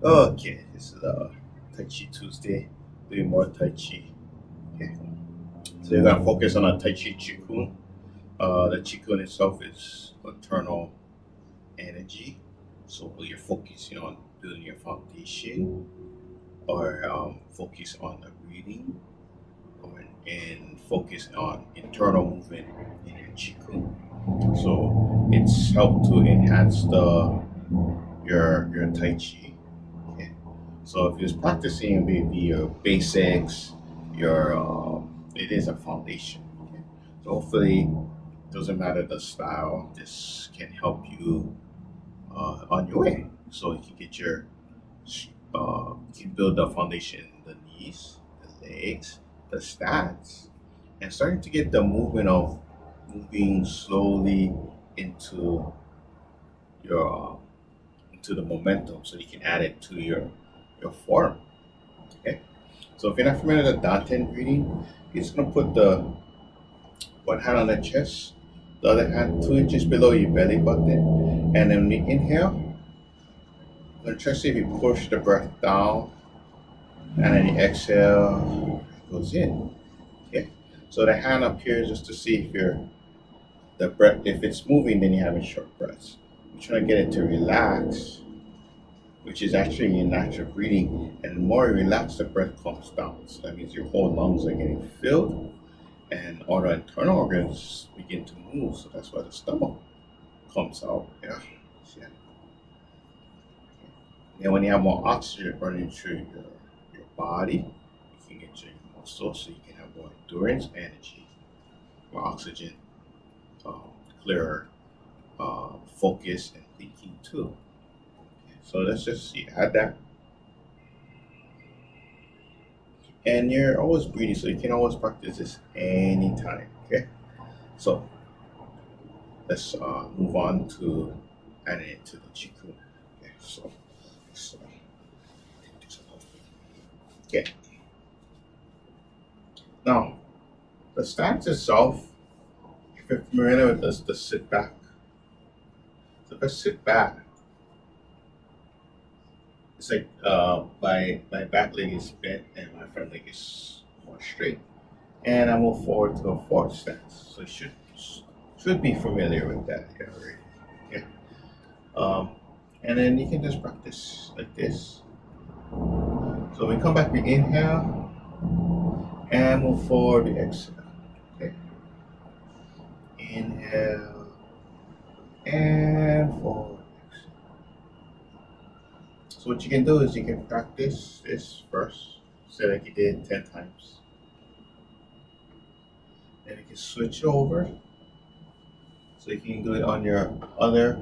Okay, this is Tai Chi Tuesday. Doing more Tai Chi. Okay, so you're gonna focus on a Tai Chi Chi Kung. The Chi Kung itself is eternal energy. So you're focusing on building your foundation, or focus on the breathing, and focus on internal movement in your Chi Kung. So it's helped to enhance the your Tai Chi. Okay. So if you're practicing maybe your basics, your it is a foundation. Okay. So hopefully, doesn't matter the style. This can help you on your way. So you can get you can build the foundation in the knees, the legs, the stats, and starting to get the movement of moving slowly into your into the momentum, so you can add it to your form. Okay. So if you're not familiar with the Danten breathing, you're just gonna put the one hand on the chest, the other hand 2 inches below your belly button, and then when you inhale, I'm gonna try to see if you push the breath down, and then you exhale, it goes in. Okay. So the hand up here is just to see if you're the breath, if it's moving, then you're having short breaths. You're trying to get it to relax, which is actually your natural breathing. And the more you relax, the breath comes down. So that means your whole lungs are getting filled and all the internal organs begin to move. So that's why the stomach comes out. Yeah. Yeah. And when you have more oxygen running through your body, you can get your muscles so you can have more endurance, energy, more oxygen, um, clearer focus and thinking too. So let's just see, add that. And you're always breathing, so you can always practice this anytime. Okay. So let's move on to adding it to the Qigong. Okay. So take this off. Okay. Now the stance itself, if you're familiar with this, the sit back. So if I sit back, it's like my back leg is bent and my front leg is more straight, and I move forward to a forward stance. So you should be familiar with that already. Yeah. Um, and then you can just practice like this. So we come back, we inhale and move forward, we exhale. Okay. Inhale and forward. Exhale. So what you can do is you can practice this first, say like you did 10 times. Then you can switch over. So you can do it on your other,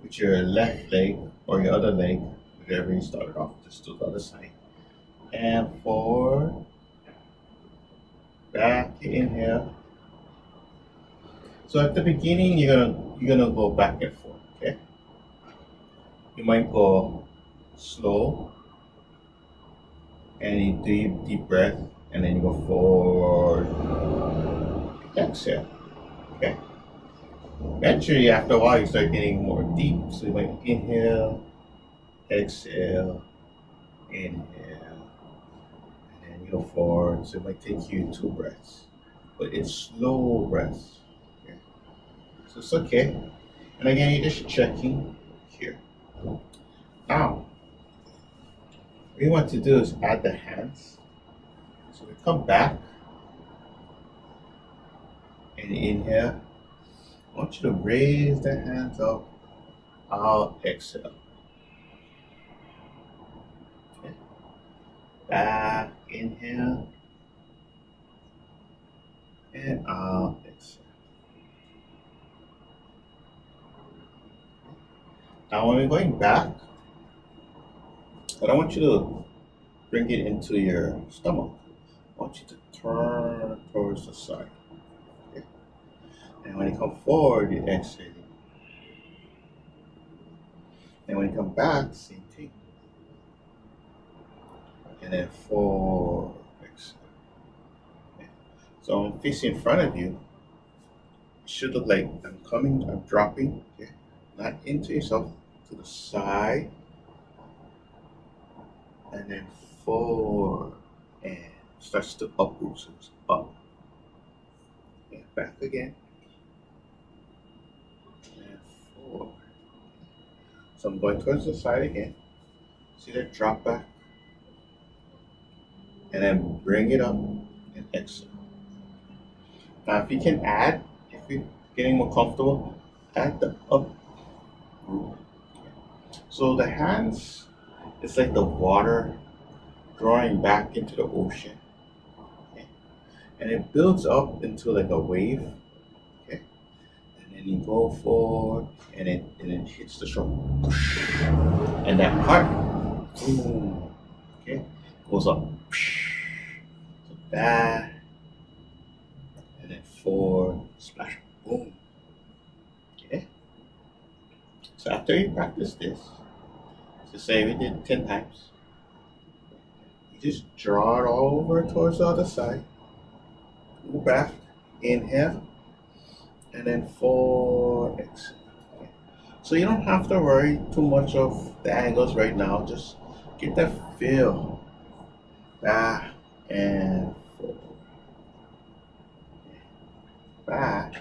with your left leg or your other leg, whatever you started off, just do the other side. And forward, back, you inhale. So at the beginning, you're gonna go back and forth. Okay, you might go slow and you deep breath, and then you go forward, exhale. Okay. Eventually, after a while, you start getting more deep. So you might inhale, exhale, inhale, and then you go forward. So it might take you 2 breaths, but it's slow breaths. Okay. So it's okay. And again, you're just checking here. Now, what you want to do is add the hands. So we come back and inhale. I want you to raise the hands up. I'll exhale. Okay. Back, inhale, and I'll exhale. Now, when we're going back, I don't want you to bring it into your stomach. I want you to turn towards the side. Okay. And when you come forward, you exhale. And when you come back, same thing. And then forward, exhale. Okay. So I'm facing in front of you. It should look like I'm dropping, okay? Not into yourself, to the side, and then 4, and starts to uproot, so it's up, and back again, and 4. So I'm going towards the side again. See that drop back, and then bring it up and exhale. Now, if you can add, if you're getting more comfortable, add the up root. So the hands, it's like the water drawing back into the ocean, okay? And it builds up into like a wave, okay? And then you go forward, and it hits the shore, and that part, boom, okay, goes up. So that, and then 4, splash, boom, okay? So after you practice this, so say we did 10 times, you just draw it all over towards the other side, go back, inhale, and then 4, exhale. Okay. So you don't have to worry too much of the angles right now, just get that feel, back and forth, back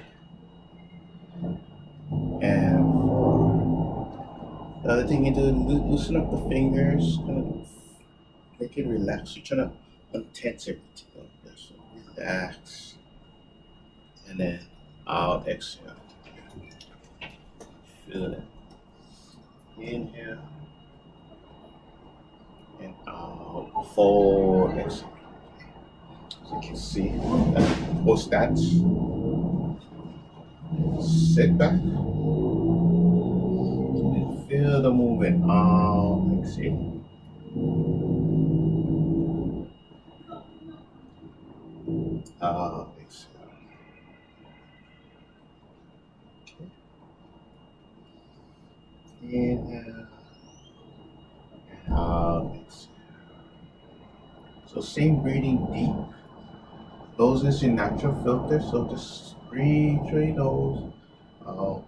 and forth. The other thing you do, loosen up the fingers, kind of make it relax. You're trying to untense everything. So relax, and then out, exhale. Feel it. Inhale, and out, forward, exhale. So you can see both stance. Sit back, and feel the movement. Out, exhale. Out, exhale. Inhale, and out, exhale. So same breathing deep. Nose is your natural filter, so just breathe through your nose. Out.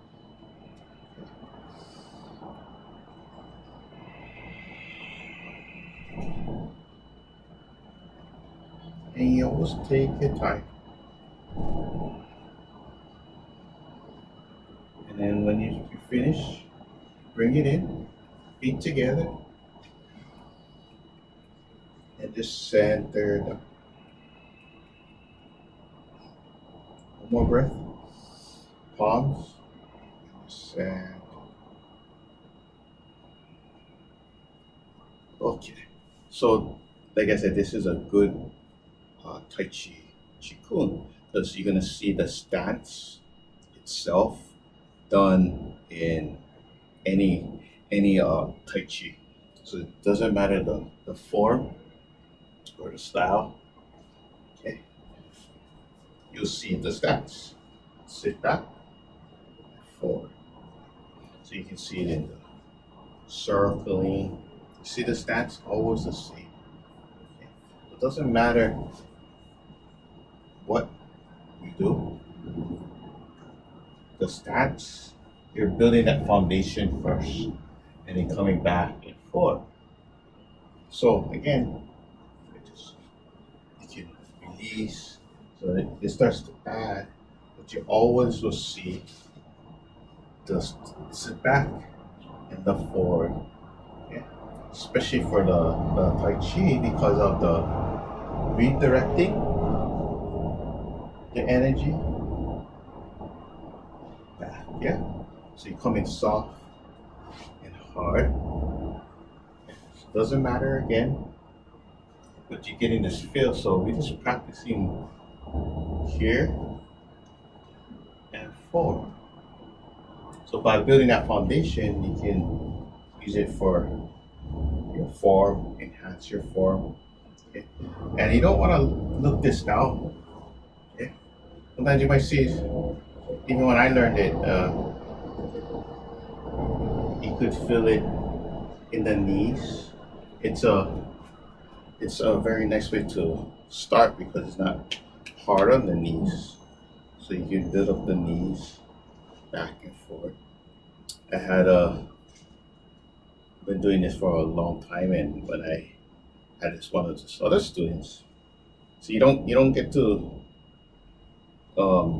And you always take your time. And then when you finish, bring it in, feet together, and just center down. One more breath. Palms, center. Okay. So, like I said, this is a good Tai Chi Kung, because you're gonna see the stance itself done in any Tai Chi. So it doesn't matter the form or the style. Okay, you'll see the stance. Sit back, forward. So you can see it in the circling. See the stance always the same. Okay? It doesn't matter what you do. The stance, you're building that foundation first, and then coming back and forth. So again, you can release, so it starts to add, but you always will see the sit back and the forward. Okay? Especially for the Tai Chi, because of the redirecting the energy back. Yeah. So you come in soft and hard. It doesn't matter again, but you're getting this feel. So we're just practicing here and forward. So by building that foundation, you can use it for your form, enhance your form. Okay? And you don't want to look this down. Okay? Sometimes you might see, even when I learned it, you could feel it in the knees. It's a very nice way to start, because it's not hard on the knees. So you can build up the knees back and forth. I had been doing this for a long time, and when I had this one of these other students. So you don't get to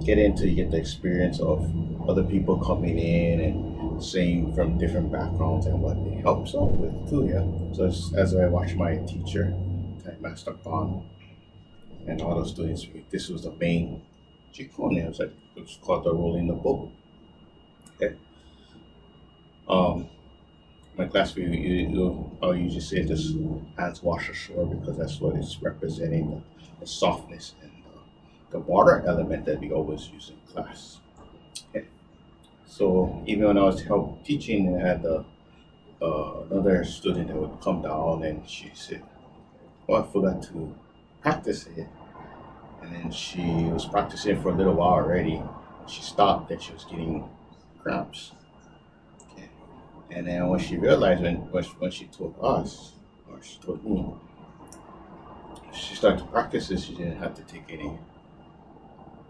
get into, you get the experience of other people coming in and saying from different backgrounds and what it helps out with too. Yeah. So as I watch my teacher, Master Khan, and all those students, this was the main Chikun. It was called the rolling the boat. Okay. Um, my class, I'll usually say just hands wash ashore because that's what it's representing, the softness and the water element that we always use in class. Okay. So even when I was help teaching, I had another student that would come down and she said, "Oh, I forgot to practice it." And then she was practicing for a little while already. She stopped and she was getting cramps. Okay. And then when she realized, when she told us, or she told me, she started to practice this, she didn't have to take any,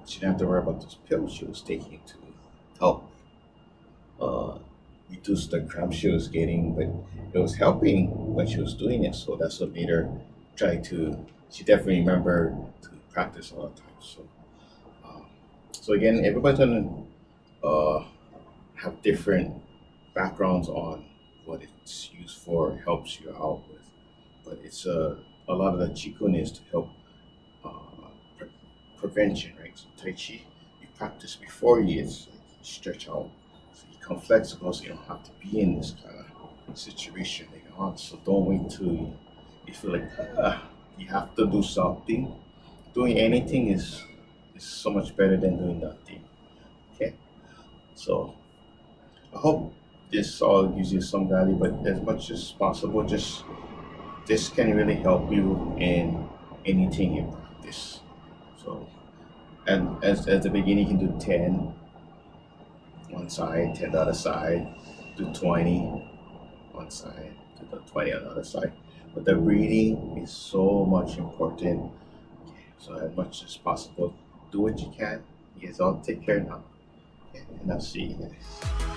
she didn't have to worry about those pills she was taking to help uh, reduce the cramps she was getting, but it was helping when she was doing it. So that's what made her try to, she definitely remembered to practice all the time. Um, so again, everybody's going to have different backgrounds on what it's used for, helps you out with. But it's a lot of the Qigong is to help uh, pre- prevention, right? So Tai Chi, you practice before you stretch out, so you become flexible, so you don't have to be in this kind of situation later on. So don't wait till you feel like you have to do something. Doing anything is so much better than doing nothing. Okay, so I hope this all gives you some value, but as much as possible, just this can really help you in anything you practice. So, and as the beginning, you can do 10 one side, 10 the other side, do 20 one side, do the 20 on the other side. But the breathing is so much important. So, as much as possible, do what you can. You guys all take care now. Okay, and I'll see you guys.